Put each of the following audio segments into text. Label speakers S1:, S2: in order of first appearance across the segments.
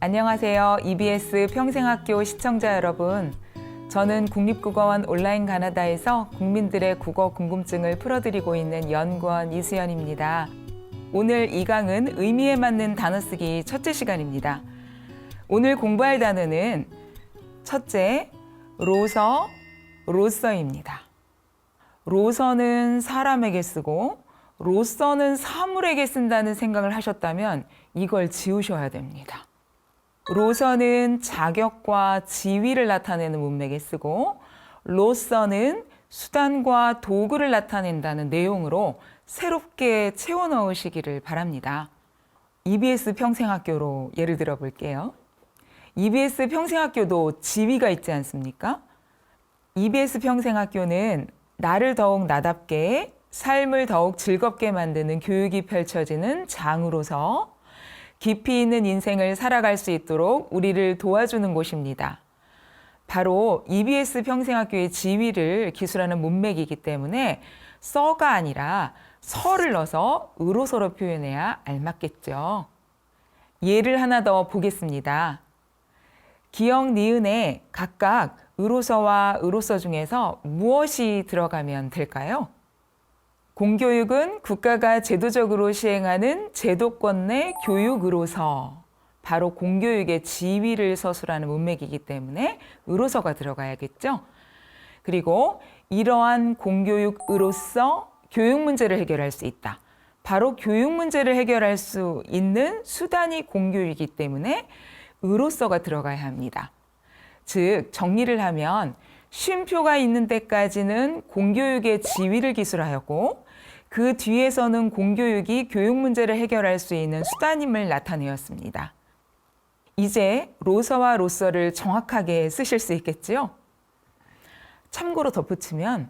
S1: 안녕하세요. EBS 평생학교 시청자 여러분. 저는 국립국어원 온라인 가나다에서 국민들의 국어 궁금증을 풀어드리고 있는 연구원 이수연입니다. 오늘 이 강은 의미에 맞는 단어 쓰기 첫째 시간입니다. 오늘 공부할 단어는 첫째, 로서, 로서입니다. 로서는 사람에게 쓰고 로서는 사물에게 쓴다는 생각을 하셨다면 이걸 지우셔야 됩니다. 로서는 자격과 지위를 나타내는 문맥에 쓰고 로서는 수단과 도구를 나타낸다는 내용으로 새롭게 채워 넣으시기를 바랍니다. EBS 평생학교로 예를 들어 볼게요. EBS 평생학교도 지위가 있지 않습니까? EBS 평생학교는 나를 더욱 나답게, 삶을 더욱 즐겁게 만드는 교육이 펼쳐지는 장으로서 깊이 있는 인생을 살아갈 수 있도록 우리를 도와주는 곳입니다. 바로 EBS 평생학교의 지위를 기술하는 문맥이기 때문에 써가 아니라 서를 넣어서 의로서로 표현해야 알맞겠죠. 예를 하나 더 보겠습니다. 기역, 니은에 각각 의로서와 의로서 중에서 무엇이 들어가면 될까요? 공교육은 국가가 제도적으로 시행하는 제도권 내 교육의로서, 바로 공교육의 지위를 서술하는 문맥이기 때문에 의로서가 들어가야겠죠. 그리고 이러한 공교육으로서 교육 문제를 해결할 수 있다. 바로 교육 문제를 해결할 수 있는 수단이 공교육이기 때문에 의로서가 들어가야 합니다. 즉 정리를 하면 쉼표가 있는 데까지는 공교육의 지위를 기술하였고 그 뒤에서는 공교육이 교육 문제를 해결할 수 있는 수단임을 나타내었습니다. 이제 로서와 로서를 정확하게 쓰실 수 있겠지요? 참고로 덧붙이면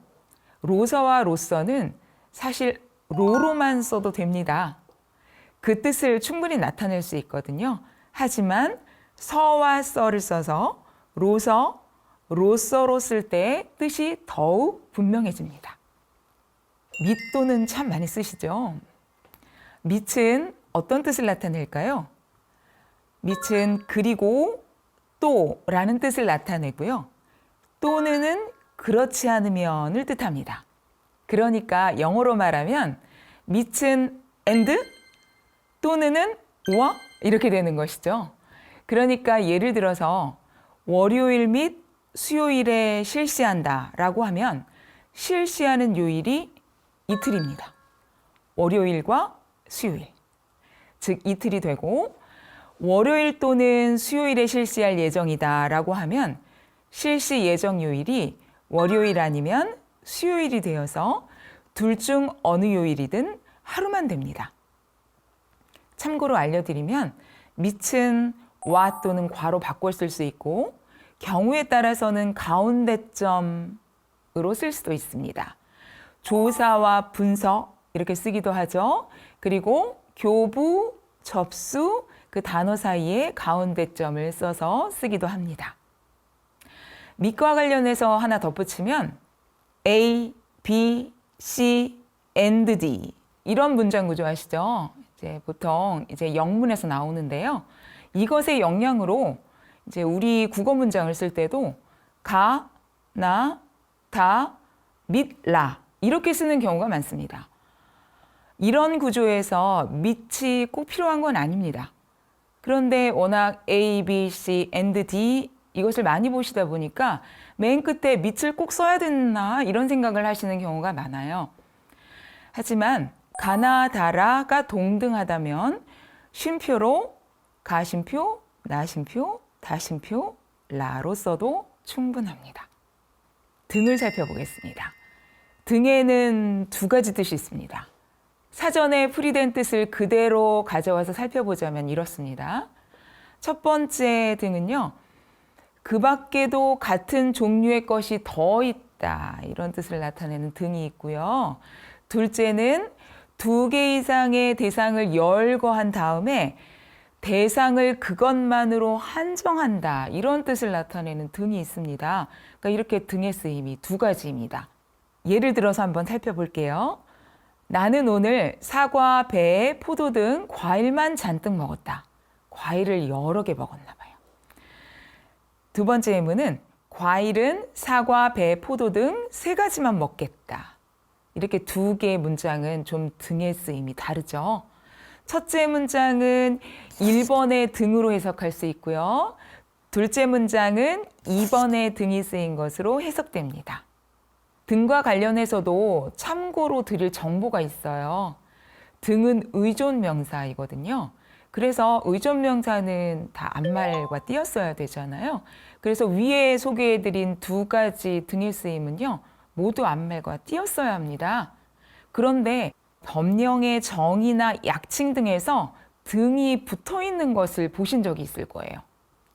S1: 로서와 로서는 사실 로로만 써도 됩니다. 그 뜻을 충분히 나타낼 수 있거든요. 하지만 서와 써를 써서 로서, 로서로 쓸 때 뜻이 더욱 분명해집니다. 밑도는 참 많이 쓰시죠? 밑은 어떤 뜻을 나타낼까요? 밑은 그리고 또라는 뜻을 나타내고요. 또는 그렇지 않으면을 뜻합니다. 그러니까 영어로 말하면 밑은 and, 또는 or 이렇게 되는 것이죠. 그러니까 예를 들어서 월요일 및 수요일에 실시한다 라고 하면 실시하는 요일이 이틀입니다. 월요일과 수요일. 즉 이틀이 되고 월요일 또는 수요일에 실시할 예정이다 라고 하면 실시 예정 요일이 월요일 아니면 수요일이 되어서 둘 중 어느 요일이든 하루만 됩니다. 참고로 알려드리면 밑은 와 또는 과로 바꿔 쓸 수 있고 경우에 따라서는 가운데점으로 쓸 수도 있습니다. 조사와 분석 이렇게 쓰기도 하죠. 그리고 교부, 접수 그 단어 사이에 가운데점을 써서 쓰기도 합니다. 밑과 관련해서 하나 덧붙이면 A, B, C, and D 이런 문장 구조 아시죠? 이제 보통 영문에서 나오는데요. 이것의 영향으로 이제 우리 국어 문장을 쓸 때도 가, 나, 다, 밑, 라 이렇게 쓰는 경우가 많습니다. 이런 구조에서 밑이 꼭 필요한 건 아닙니다. 그런데 워낙 A, B, C, and D 이것을 많이 보시다 보니까 맨 끝에 밑을 꼭 써야 되나 이런 생각을 하시는 경우가 많아요. 하지만 가나, 다라가 동등하다면 쉼표로 가쉼표, 나쉼표, 다쉼표, 라로 써도 충분합니다. 등을 살펴보겠습니다. 등에는 두 가지 뜻이 있습니다. 사전에 풀이된 뜻을 그대로 가져와서 살펴보자면 이렇습니다. 첫 번째 등은요. 그 밖에도 같은 종류의 것이 더 있다. 이런 뜻을 나타내는 등이 있고요. 둘째는 두 개 이상의 대상을 열거한 다음에 대상을 그것만으로 한정한다. 이런 뜻을 나타내는 등이 있습니다. 그러니까 이렇게 등의 쓰임이 두 가지입니다. 예를 들어서 한번 살펴볼게요. 나는 오늘 사과, 배, 포도 등 과일만 잔뜩 먹었다. 과일을 여러 개 먹었나 봐요. 두 번째 예문은 과일은 사과, 배, 포도 등 세 가지만 먹겠다. 이렇게 두 개의 문장은 좀 등의 쓰임이 다르죠. 첫째 문장은 1번의 등으로 해석할 수 있고요. 둘째 문장은 2번의 등이 쓰인 것으로 해석됩니다. 등과 관련해서도 참고로 드릴 정보가 있어요. 등은 의존명사이거든요. 그래서 의존명사는 다 앞말과 띄었어야 되잖아요. 그래서 위에 소개해드린 두 가지 등의 쓰임은요, 모두 앞말과 띄었어야 합니다. 그런데 법령의 정의나 약칭 등에서 등이 붙어 있는 것을 보신 적이 있을 거예요.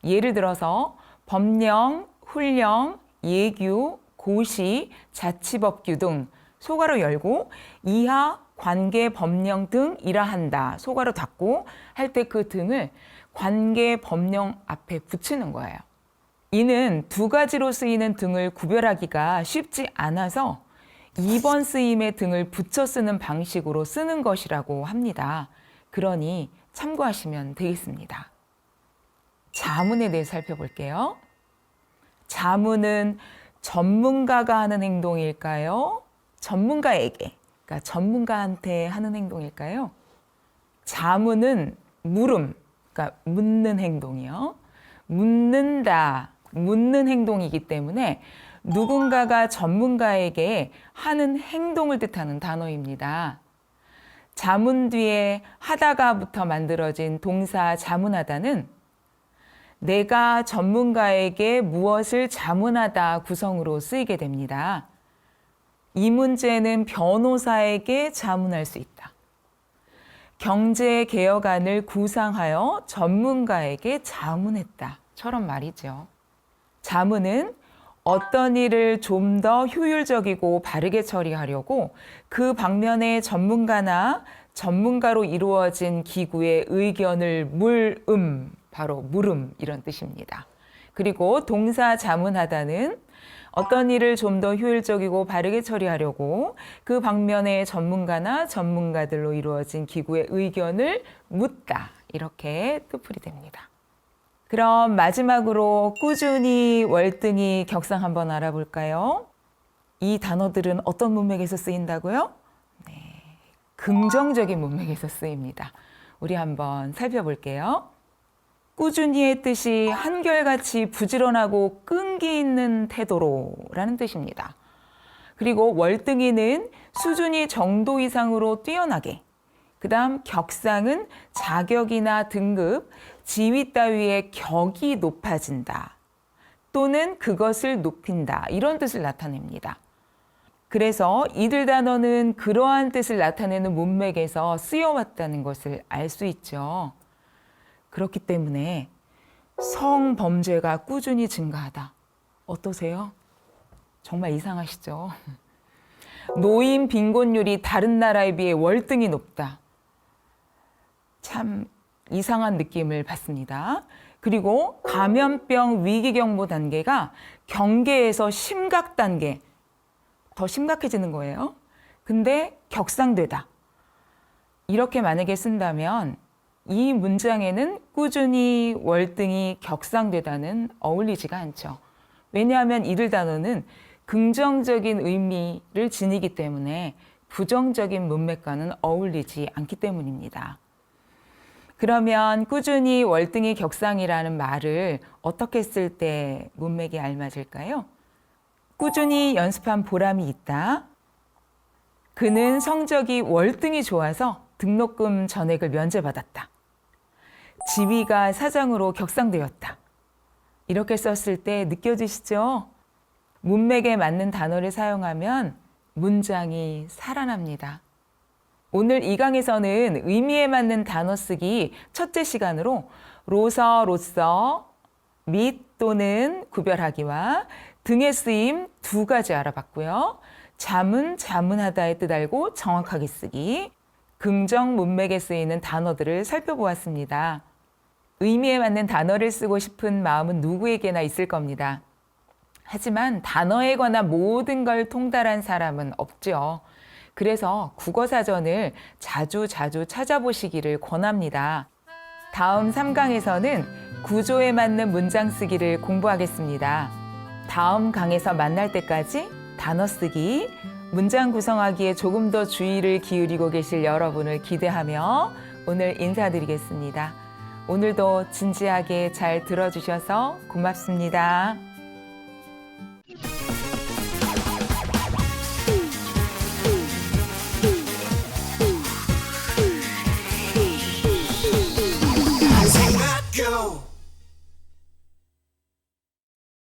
S1: 예를 들어서 법령, 훈령, 예규, 고시, 자치법규 등 소괄호 열고 이하 관계 법령 등이라 한다. 소괄호 닫고 할 때 그 등을 관계 법령 앞에 붙이는 거예요. 이는 두 가지로 쓰이는 등을 구별하기가 쉽지 않아서 2번 쓰임의 등을 붙여 쓰는 방식으로 쓰는 것이라고 합니다. 그러니 참고하시면 되겠습니다. 자문에 대해 살펴볼게요. 자문은 전문가가 하는 행동일까요? 전문가에게, 그러니까 전문가한테 하는 행동일까요? 자문은 물음, 그러니까 묻는 행동이요. 묻는다, 묻는 행동이기 때문에 누군가가 전문가에게 하는 행동을 뜻하는 단어입니다. 자문 뒤에 하다가부터 만들어진 동사 자문하다는 내가 전문가에게 무엇을 자문하다 구성으로 쓰이게 됩니다. 이 문제는 변호사에게 자문할 수 있다. 경제개혁안을 구상하여 전문가에게 자문했다처럼 말이죠. 자문은 어떤 일을 좀 더 효율적이고 바르게 처리하려고 그 방면의 전문가나 전문가로 이루어진 기구의 의견을 바로 물음 이런 뜻입니다. 그리고 동사 자문하다는 어떤 일을 좀 더 효율적이고 바르게 처리하려고 그 방면의 전문가나 전문가들로 이루어진 기구의 의견을 묻다 이렇게 뜻풀이 됩니다. 그럼 마지막으로 꾸준히, 월등히, 격상 한번 알아볼까요? 이 단어들은 어떤 문맥에서 쓰인다고요? 네, 긍정적인 문맥에서 쓰입니다. 우리 한번 살펴볼게요. 꾸준히의 뜻이 한결같이 부지런하고 끈기 있는 태도로 라는 뜻입니다. 그리고 월등히는 수준이 정도 이상으로 뛰어나게, 그 다음 격상은 자격이나 등급, 지위 따위의 격이 높아진다 또는 그것을 높인다 이런 뜻을 나타냅니다. 그래서 이들 단어는 그러한 뜻을 나타내는 문맥에서 쓰여왔다는 것을 알 수 있죠. 그렇기 때문에 성범죄가 꾸준히 증가하다. 어떠세요? 정말 이상하시죠? 노인 빈곤율이 다른 나라에 비해 월등히 높다. 참 이상한 느낌을 받습니다. 그리고 감염병 위기경보 단계가 경계에서 심각 단계, 더 심각해지는 거예요. 근데 격상되다. 이렇게 만약에 쓴다면 이 문장에는 꾸준히, 월등히, 격상되다는 어울리지가 않죠. 왜냐하면 이들 단어는 긍정적인 의미를 지니기 때문에 부정적인 문맥과는 어울리지 않기 때문입니다. 그러면 꾸준히, 월등히, 격상이라는 말을 어떻게 쓸 때 문맥이 알맞을까요? 꾸준히 연습한 보람이 있다. 그는 성적이 월등히 좋아서 등록금 전액을 면제받았다. 지위가 사장으로 격상되었다. 이렇게 썼을 때 느껴지시죠? 문맥에 맞는 단어를 사용하면 문장이 살아납니다. 오늘 이 강에서는 의미에 맞는 단어 쓰기 첫째 시간으로 로서, 및 또는 구별하기와 등의 쓰임 두 가지 알아봤고요. 자문하다의 뜻 알고 정확하게 쓰기, 긍정 문맥에 쓰이는 단어들을 살펴보았습니다. 의미에 맞는 단어를 쓰고 싶은 마음은 누구에게나 있을 겁니다. 하지만 단어에 관한 모든 걸 통달한 사람은 없죠. 그래서 국어사전을 자주 찾아보시기를 권합니다. 다음 3강에서는 구조에 맞는 문장 쓰기를 공부하겠습니다. 다음 강에서 만날 때까지 단어 쓰기, 문장 구성하기에 조금 더 주의를 기울이고 계실 여러분을 기대하며 오늘 인사드리겠습니다. 오늘도 진지하게 잘 들어주셔서 고맙습니다.